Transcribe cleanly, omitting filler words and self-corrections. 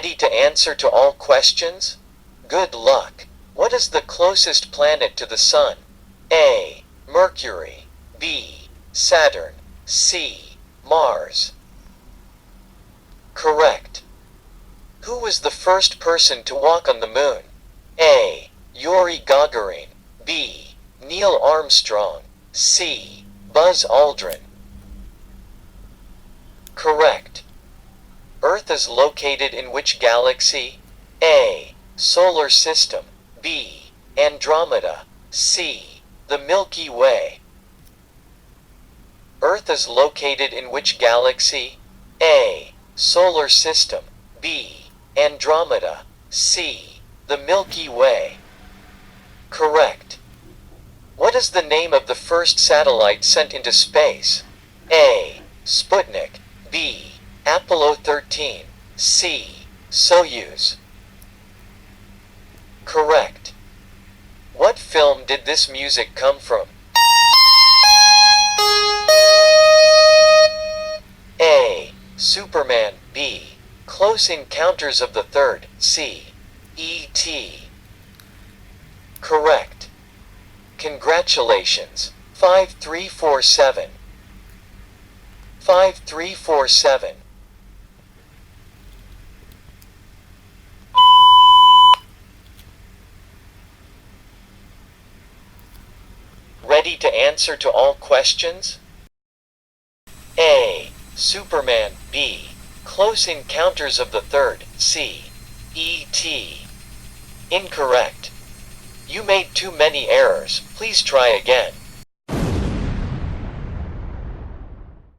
Ready to answer to all questions? Good luck. What is the closest planet to the Sun? A. Mercury. B. Saturn. C. Mars. Correct. Who was the first person to walk on the moon? A. Yuri Gagarin. B. Neil Armstrong. C. Buzz Aldrin. Correct. Earth is located in which galaxy? A. Solar System. B. Andromeda. C. The Milky Way. Earth is located in which galaxy? A. Solar System. B. Andromeda. C. The Milky Way. Correct. What is the name of the first satellite sent into space? A. Sputnik. B. Apollo 13. C. Soyuz. Correct. What film did this music come from? A. Superman. B. Close Encounters of the Third. C. E.T. Correct. Congratulations. 5347. 5347. Ready to answer to all questions? A. Superman. B. Close Encounters of the Third. C. E.T. Incorrect. You made too many errors. Please try again.